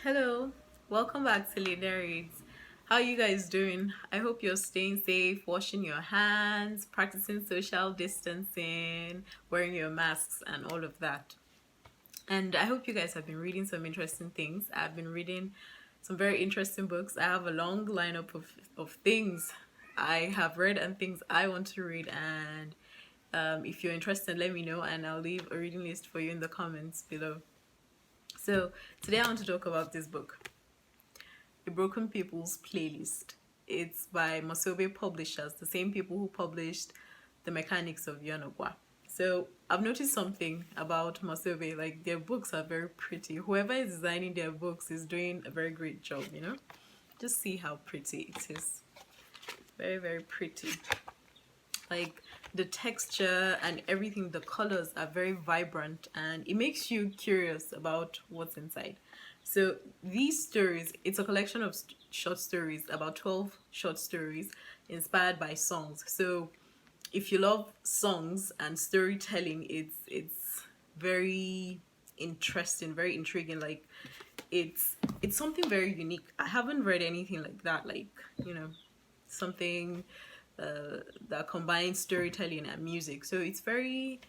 Hello, welcome back to Leader Reads. How are you guys doing? I hope you're staying safe, washing your hands, practicing social distancing, wearing your masks, and all of that. And I hope you guys have been reading some interesting things. I've been reading some very interesting books. I have a long lineup of things I have read and things I want to read. And if you're interested, let me know, and I'll leave a reading list for you in the comments below. So today I want to talk about this book, A Broken People's Playlist. It's by Masobe Publishers, the same people who published The Mechanics of Yanogwa. So I've noticed something about Masobe, like their books are very pretty. Whoever is designing their books is doing a very great job, you know? Just see how pretty it is. Very, very pretty. Like the texture and everything, the colors are very vibrant and it makes you curious about what's inside. So these stories, it's a collection of short stories, about 12 short stories inspired by songs. So if you love songs and storytelling, it's very interesting, very intriguing. Like it's something very unique. I haven't read anything like that, like, you know, something that combines storytelling and music. So it's very,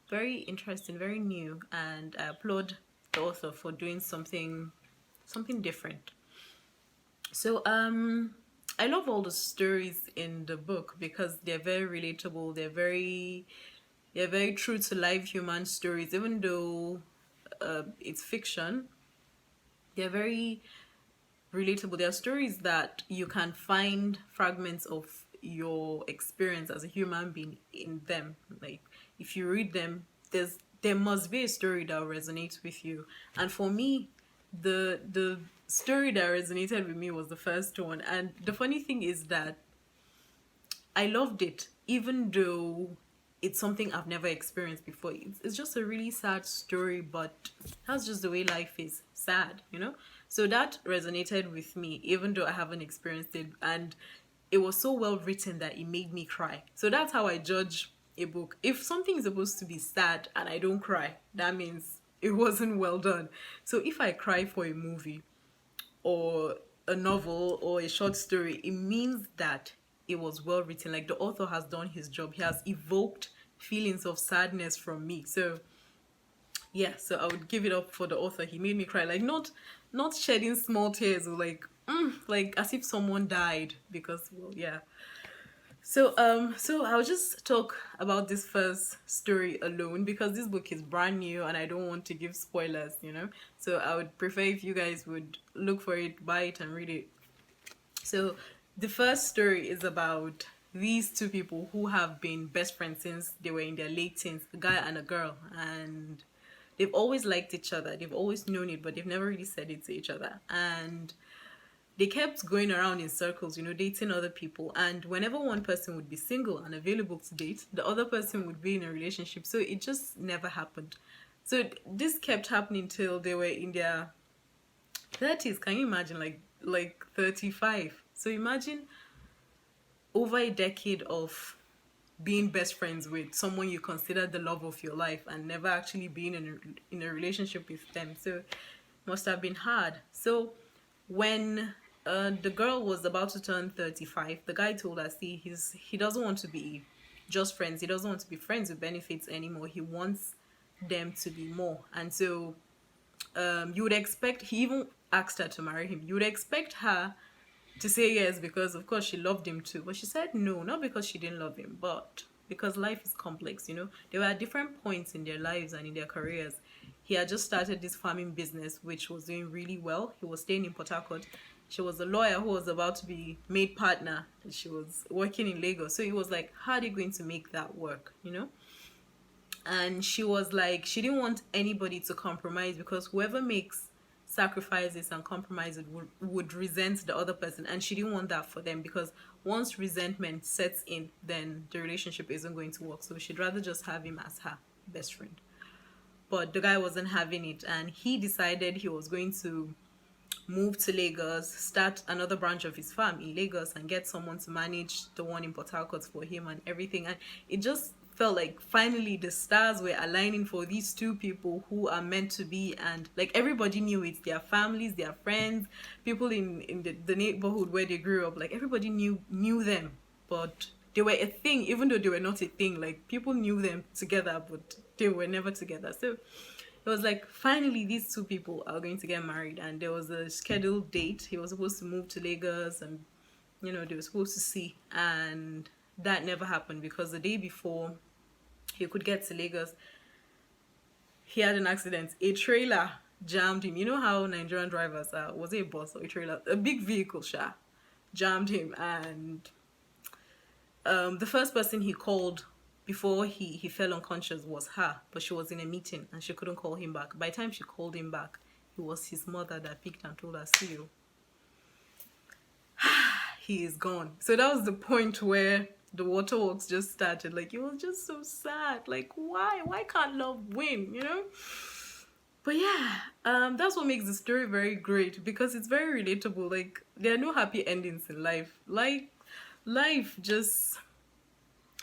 very interesting, very new, and I applaud the author for doing something different. So I love all the stories in the book because they're very relatable. They're very true to life human stories, even though it's fiction. They're very relatable. There are stories that you can find fragments of your experience as a human being in them. Like if you read them, there must be a story that resonates with you. And for me, the story that resonated with me was the first one. And the funny thing is that I loved it, even though it's something I've never experienced before. It's just a really sad story, but that's just the way life is, sad, you know? So that resonated with me, even though I haven't experienced it. And it was so well written that it made me cry. So that's how I judge a book. If something is supposed to be sad and I don't cry, that means it wasn't well done. So if I cry for a movie, or a novel or a short story, it means that it was well written. Like the author has done his job. He has evoked feelings of sadness from me. So yeah, so I would give it up for the author. He made me cry. Like not shedding small tears or like as if someone died, because well, yeah. So I'll just talk about this first story alone because this book is brand new and I don't want to give spoilers, you know. So I would prefer if you guys would look for it, buy it, and read it. So the first story is about these two people who have been best friends since they were in their late teens, a guy and a girl, and they've always liked each other. They've always known it, but they've never really said it to each other. And they kept going around in circles, you know, dating other people. And whenever one person would be single and available to date, the other person would be in a relationship. So it just never happened. So this kept happening till they were in their 30s. Can you imagine? Like 35. So imagine over a decade of being best friends with someone you consider the love of your life and never actually being in a relationship with them. So it must have been hard. So when the girl was about to turn 35, the guy told her, see, he doesn't want to be just friends. He doesn't want to be friends with benefits anymore. He wants them to be more. And so you would expect, he even asked her to marry him. You would expect her to say yes because, of course, she loved him too. But she said no, not because she didn't love him, but because life is complex, you know. They were at different points in their lives and in their careers. He had just started this farming business, which was doing really well. He was staying in Port Harcourt. She was a lawyer who was about to be made partner. She was working in Lagos. So it was like, how are they going to make that work, you know? And she was like, she didn't want anybody to compromise because whoever makes sacrifices and compromises would resent the other person, and she didn't want that for them because once resentment sets in, then the relationship isn't going to work. So she'd rather just have him as her best friend. But the guy wasn't having it, and he decided he was going to move to Lagos, start another branch of his farm in Lagos, and get someone to manage the one in Port Harcourt for him and everything. And it just felt like finally the stars were aligning for these two people who are meant to be, and like everybody knew it, their families, their friends, people in the neighborhood where they grew up, like everybody knew them, but they were a thing even though they were not a thing. Like people knew them together but they were never together. So it was like finally these two people are going to get married, and there was a scheduled date. He was supposed to move to Lagos, and they were supposed to see, and that never happened because the day before he could get to Lagos, he had an accident. A trailer jammed him. You know how Nigerian drivers are. Was it a bus or a trailer? A big vehicle, jammed him, and the first person he called before he fell unconscious was her, but she was in a meeting and she couldn't call him back. By the time she called him back, it was his mother that picked and told her, "See you." He is gone. So that was the point where the waterworks just started. Like, it was just so sad. Like, why can't love win, But yeah, that's what makes the story very great, because it's very relatable. Like, there are no happy endings in life. Like, life just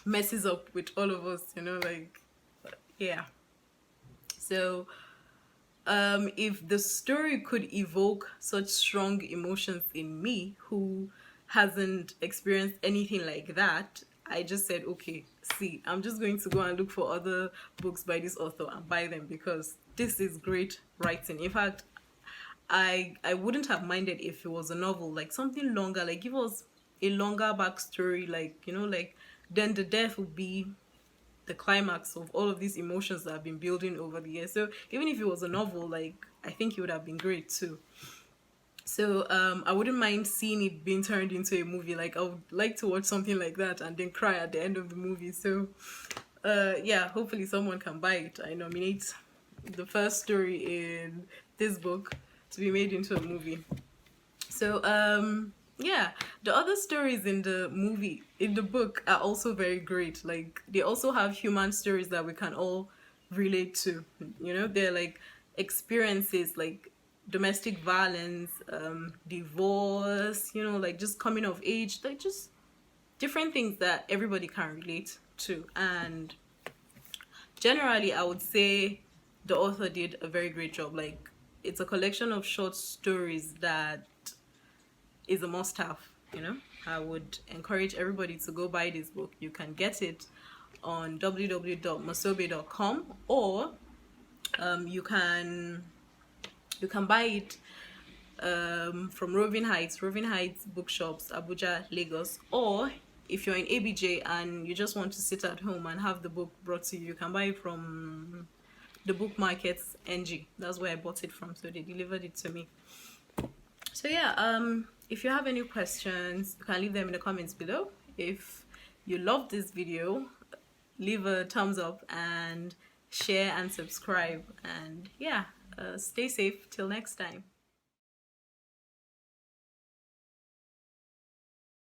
messes up with all of us, like, yeah. So if the story could evoke such strong emotions in me, who hasn't experienced anything like that, I just said, okay, see, I'm just going to go and look for other books by this author and buy them, because this is great writing. In fact, I wouldn't have minded if it was a novel, like something longer, like give us a longer backstory, like, like then the death would be the climax of all of these emotions that have been building over the years. So even if it was a novel, like, I think it would have been great too. So I wouldn't mind seeing it being turned into a movie. Like, I would like to watch something like that and then cry at the end of the movie. So yeah, hopefully someone can buy it. I nominate the first story in this book to be made into a movie. So yeah, the other stories in the book are also very great. Like, they also have human stories that we can all relate to. They're like experiences like domestic violence, divorce, like just coming of age, like just different things that everybody can relate to. And generally, I would say the author did a very great job. Like, it's a collection of short stories that is a must-have. I would encourage everybody to go buy this book. You can get it on www.masobe.com, or you can buy it from Roving Heights bookshops, Abuja, Lagos. Or if you're in ABJ and you just want to sit at home and have the book brought to you, you can buy it from the book markets NG. That's where I bought it from, so they delivered it to me. So yeah, if you have any questions, you can leave them in the comments below. If you loved this video, leave a thumbs up and share and subscribe. And yeah, stay safe till next time.